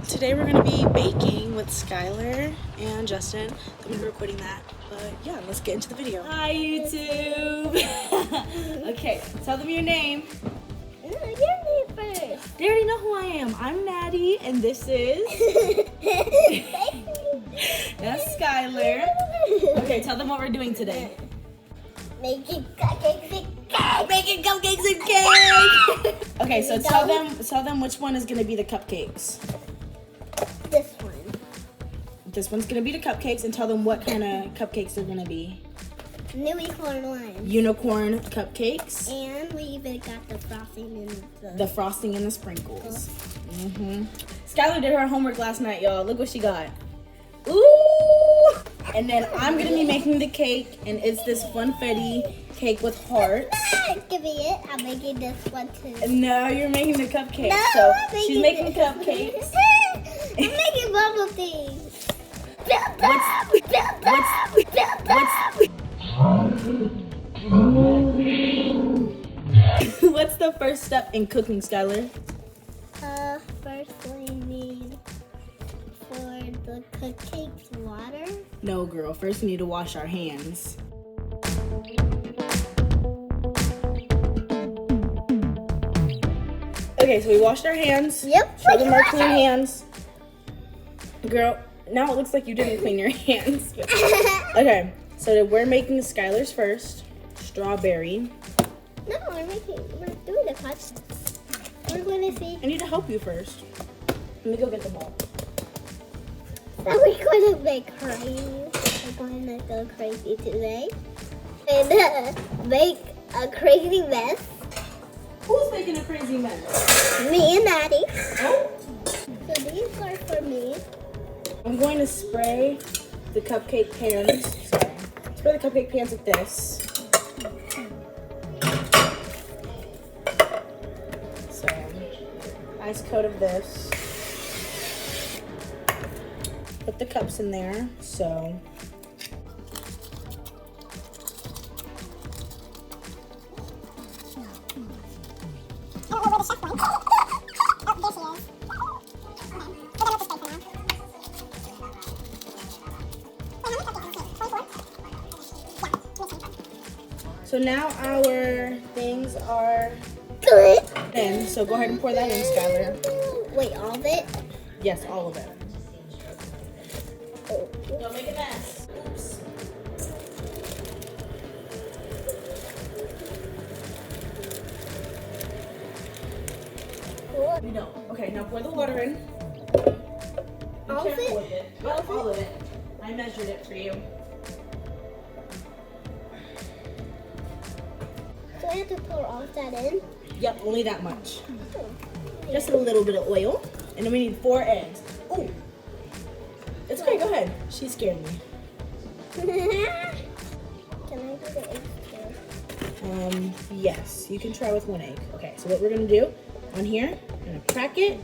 Today we're going to be baking with Skylar and Justin. I'm going to be recording that. But yeah, let's get into the video. Hi YouTube! Okay, tell them your name. No, your name first. They already know who I am. I'm Maddie and this is... That's Skylar. Okay, tell them what we're doing today. Making cupcakes and cake. Making cupcakes and cake! Okay, so tell them which one is going to be the cupcakes. This one. This one's gonna be the cupcakes, and tell them what kind of cupcakes they're gonna be. Unicorn one. Unicorn cupcakes. And we even got the frosting and the frosting and the sprinkles. Skylar did her homework last night, y'all. Look what she got. Ooh! And then I'm gonna be making the cake, and it's this funfetti cake with hearts. Give me it. I'm making this one too. No, you're making the cupcakes. No, so I'm making she's making cupcakes. I'm making bubble things. What's the first step in cooking, Skylar? First we need for the cupcakes water. No, girl. First, we need to wash our hands. Okay, so we washed our hands. Yep. Show them our clean hands. Girl, now it looks like you didn't clean your hands. Okay, so we're making Skylar's first. Strawberry. No, we're doing the cuts. We're going to see. I need to help you first. Let me go get the bowl. Are we going to make crazy? We're going to go crazy today. And make a crazy mess. Who's making a crazy mess? Me and Maddie. Oh. So these are for me. I'm going to spray the cupcake pans. Sorry. Spray the cupcake pans with this. So, nice coat of this. Put the cups in there. So, so now our things are Good. in. So go ahead and pour that in, Skylar. Wait, all of it? Yes, all of it. Oh. Don't make a mess. Oops. We don't. Okay, now pour the water in. Be All of careful it? with it. Yep, all of it. I measured it for you. So I have to pour all of that in? Yep, only that much. Just a little bit of oil. And then we need 4 eggs. Ooh. It's okay, go ahead. She scared me. Can I do the eggs too? Yes, you can try with 1 egg. Okay, so what we're gonna do on here, we're gonna crack it,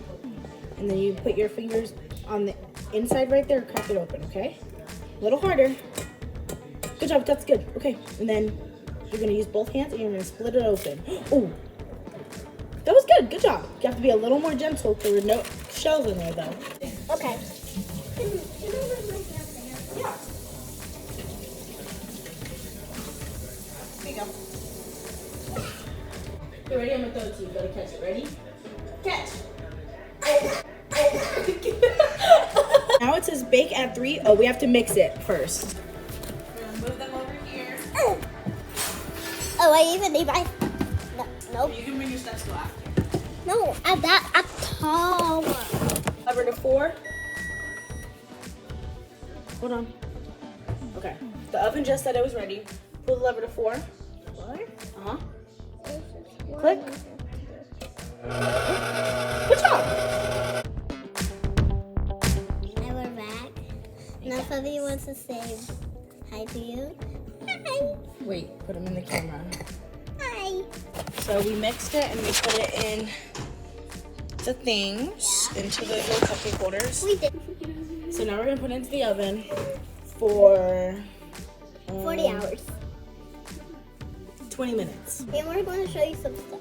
and then you put your fingers on the inside right there, crack it open, okay? A little harder. Good job, that's good. Okay, and then you're gonna use both hands and you're gonna split it open. Oh, that was good, good job. You have to be a little more gentle because there's no shells in there though. Okay. Yeah. There you go. You ready? I'm gonna throw it to you. You gotta catch it. Ready? Catch. Now it says bake at 3. Oh, we have to mix it first. We're gonna move them over here. Oh, I even need my... No, nope. You can bring your steps to after. No, I'm that up tall. Lever to 4. Hold on. Okay. The oven just said it was ready. Pull the lever to 4. 4? Uh-huh. Click. Good job. And we're back. Now somebody wants to say hi to you. Hi. Wait, put them in the camera. Hi. So we mixed it and we put it in the things, into the little cupcake holders. We did. So now we're gonna put it into the oven for 40 hours. 20 minutes. And we're going to show you some stuff.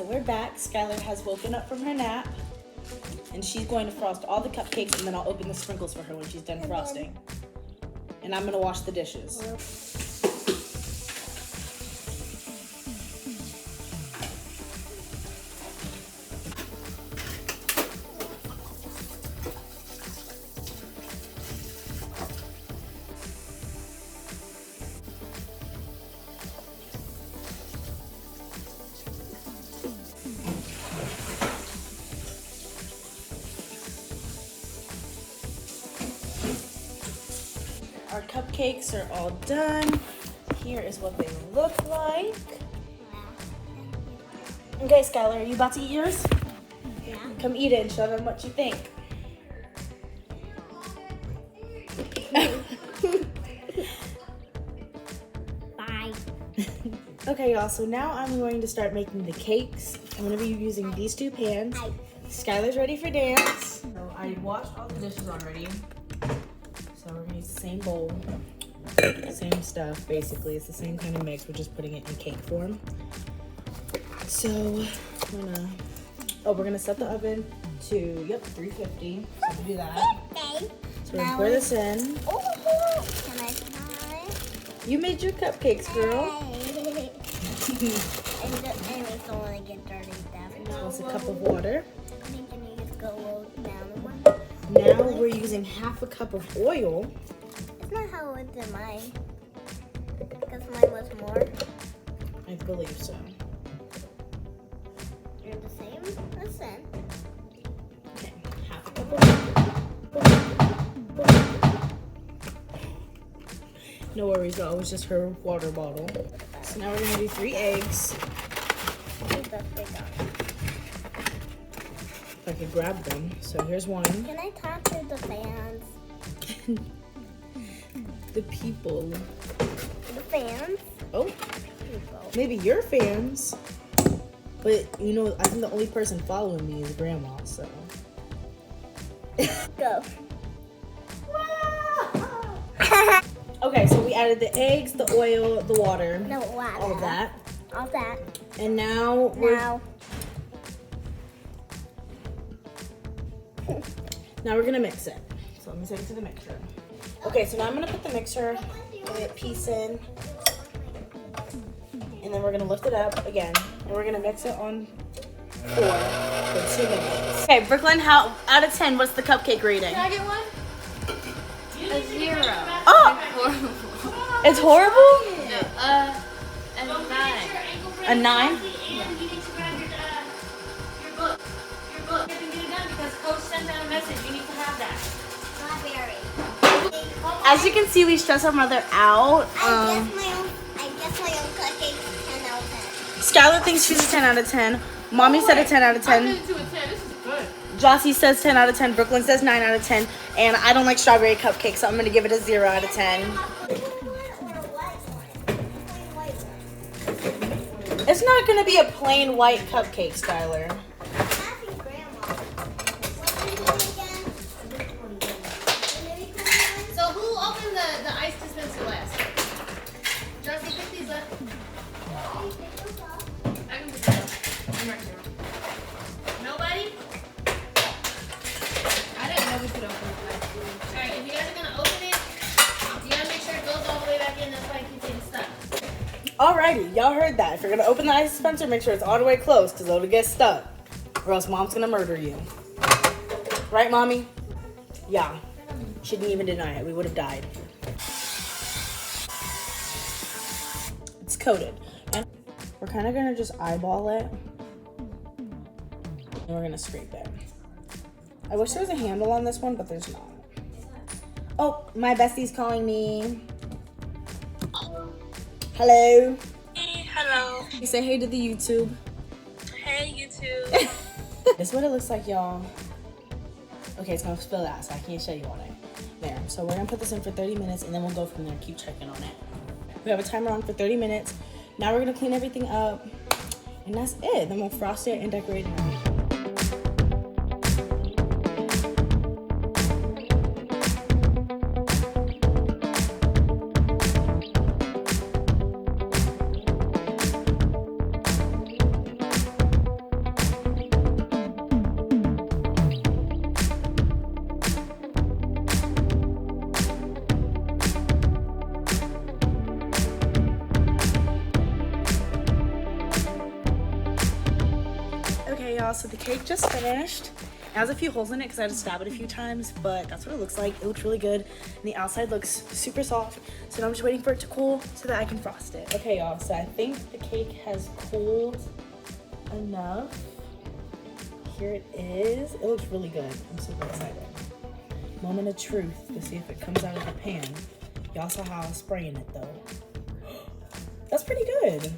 so we're back. Skylar has woken up from her nap, and she's going to frost all the cupcakes, and then I'll open the sprinkles for her when she's done frosting. And I'm gonna wash the dishes. Our cupcakes are all done. Here is what they look like. Okay, Skylar, are you about to eat yours? Yeah. Come eat it and show them what you think. Bye. Okay, y'all, so now I'm going to start making the cakes. I'm gonna be using these two pans. Skylar's ready for dance. So I washed all the dishes already. So we're gonna use the same bowl, same stuff, basically. It's the same kind of mix, we're just putting it in cake form. So we're gonna set the oven to, 350, so we'll do that. Okay. So we're gonna pour this in. Oh, can I try? You made your cupcakes, girl. And we don't want to get dirty that. So it's a cup of water. I think can you just go down one? Now we're using half a cup of oil. It's not how it was in mine. Because mine was more. I believe so. You're the same? Listen. Okay, half a cup of oil. No worries though, it was just her water bottle. So now we're gonna do 3 eggs. If I could grab them. So here's one. Can I talk to the fans? The people. The fans? Oh, People. maybe your fans. But you know, I think the only person following me is Grandma, so. Go. Okay, so we added the eggs, the oil, the water, No, water. all of that. All that. And now we're we're gonna mix it. So let me take it to the mixer. Okay, so now I'm gonna put the mixer piece in, and then we're gonna lift it up again, and we're gonna mix it on 4 for 2 minutes. Okay, Brooklyn, how out of 10? What's the cupcake rating? Can I get one? A 0. Oh, it's horrible. No, a 9. A 9. As you can see, we stress our mother out. I guess my own cupcakes 10 out of 10. Skylar thinks she's a 10 out of 10. Mommy said a 10 out of 10. I did to a 10. This is good. Jossie says 10 out of 10. Brooklyn says 9 out of 10. And I don't like strawberry cupcakes, so I'm going to give it a 0 out of 10. It's not going to be a plain white cupcake, Skylar. So who opened the ice dispenser last? Josie, pick these up. I can pick them up. I'm right here. Nobody? I didn't know we could open it. Alright, if you guys are going to open it, you got to make sure it goes all the way back in. That's why I keep getting stuck. Alrighty, y'all heard that. If you're going to open the ice dispenser, make sure it's all the way closed, because it'll get stuck. Or else Mom's going to murder you. Right, Mommy? Yeah. She didn't even deny it. We would have died. It's coated. And we're kind of going to just eyeball it. And we're going to scrape it. I wish there was a handle on this one, but there's not. Oh, my bestie's calling me. Hello. Hey, hello. You say hey to the YouTube. Hey, YouTube. This is what it looks like, y'all. Okay, it's gonna spill out, so I can't show you all that. There. So we're gonna put this in for 30 minutes, and then we'll go from there and keep checking on it. We have a timer on for 30 minutes. Now we're gonna clean everything up, and that's it. Then we'll frost it and decorate it. y'all, so the cake just finished. It has a few holes in it because I had to stab it a few times, but that's what it looks like. It looks really good, and the outside looks super soft. So now I'm just waiting for it to cool so that I can frost it. Okay, y'all, so I think the cake has cooled enough. Here it is. It looks really good. I'm super excited. Moment of truth to see if it comes out of the pan. Y'all saw how I was spraying it though. That's pretty good.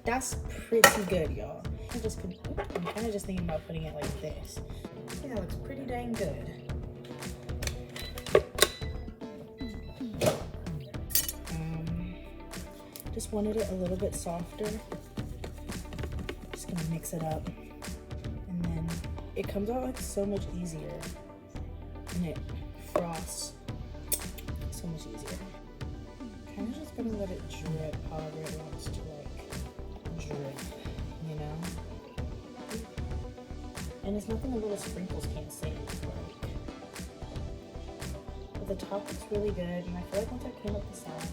That's pretty good, y'all. I'm kind of just thinking about putting it like this. Yeah, it looks pretty dang good. Just wanted it a little bit softer. Just gonna mix it up. And then it comes out like so much easier. And it frosts so much easier. Kind of just gonna let it drip however it wants to like drip, you know? And it's nothing the little sprinkles can't save, like. But the top looks really good, and I feel like once I clean up the sides,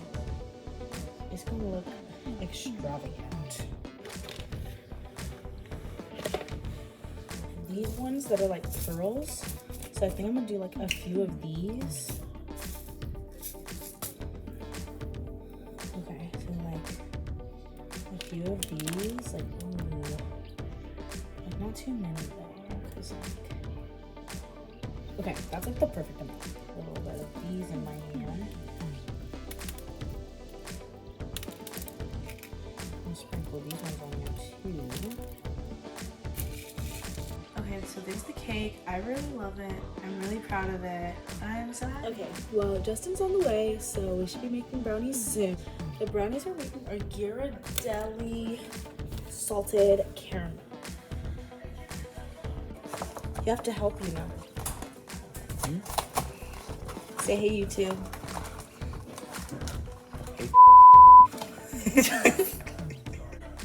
it's gonna look extravagant. These ones that are like pearls, so I think I'm gonna do like a few of these. Okay, so like a few of these, like, ooh. Like not too many though, cause like, okay, that's like the perfect amount. A little bit of these in my hand. And sprinkle these ones on there too. Okay, so there's the cake. I really love it. I'm really proud of it. I'm so happy. Okay, well, Justin's on the way, so we should be making brownies soon. The brownies we're making are Ghirardelli salted caramel. You have to help, you know. Say hey, YouTube.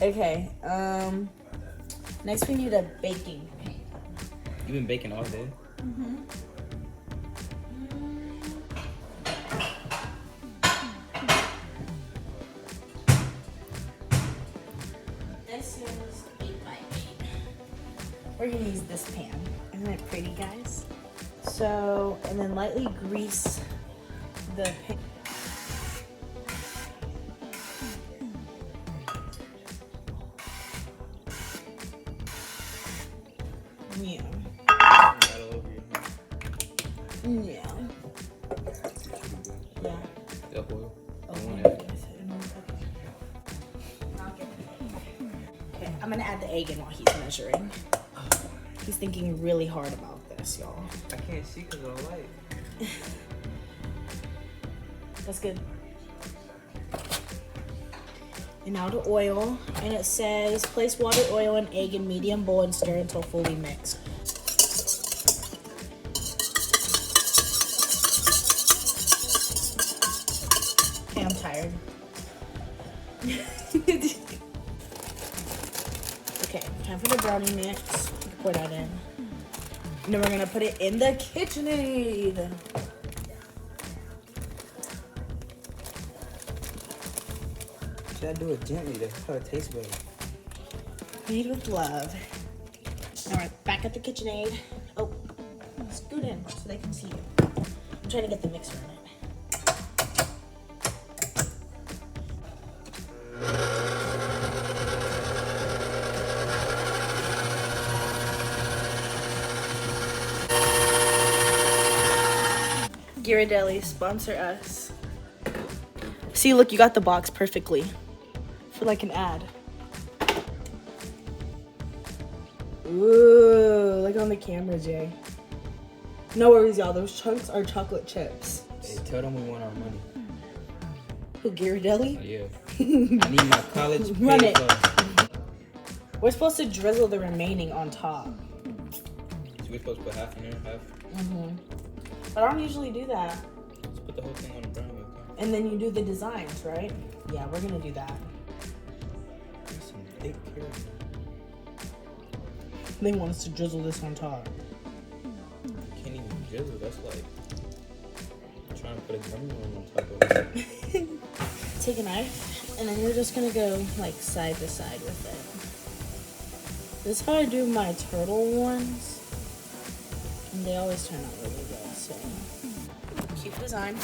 Okay, next we need a baking pan. You've been baking all day? Mm-hmm. This is 8x8. We're gonna use this pan. Isn't it pretty, guys? So, and then lightly grease the pan. Yeah. Yeah. Yeah. The oil. Okay, I'm gonna add the egg in while he's measuring. He's thinking really hard about this, y'all. I can't see because of the light. That's good. And now the oil, and it says place water, oil, and egg in medium bowl and stir until fully mixed. Okay, I'm tired. Okay, time for the brownie mix. You can pour that in. And then we're gonna put it in the KitchenAid. Should I do it gently? That's how it tastes better. Made with love. Now we're back at the KitchenAid. Oh, scoot in so they can see you. I'm trying to get the mixer in it. Ghirardelli, sponsor us. See, look, you got the box perfectly for like an ad. Ooh, look on the camera, Jay. No worries, y'all. Those chunks are chocolate chips. Hey, tell them we want our money. Who, Ghirardelli? Oh, yeah. I need my college pay. Run it. We're supposed to drizzle the remaining on top. So we're supposed to put half in there, half? Mm-hmm. But I don't usually do that. Let's put the whole thing on the brown with that. And then you do the designs, right? Yeah, we're gonna do that. There's some thick caramel. They want us to drizzle this on top. Can't even drizzle. That's like trying to put a gummy worm on top of it. Take a knife, and then you're just gonna go like side to side with This is how I do my turtle ones. And they always turn out really good, so. Cute design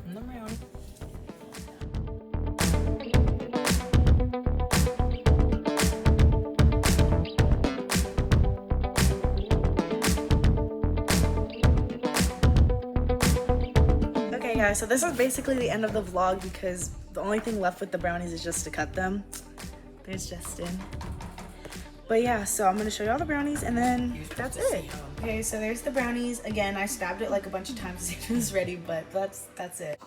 on the brownie. Okay guys, so this is basically the end of the vlog because the only thing left with the brownies is just to cut them. There's Jestin. But yeah, so I'm gonna show you all the brownies and then that's it. Okay, so there's the brownies. Again, I stabbed it like a bunch of times to see if it was ready, but that's it.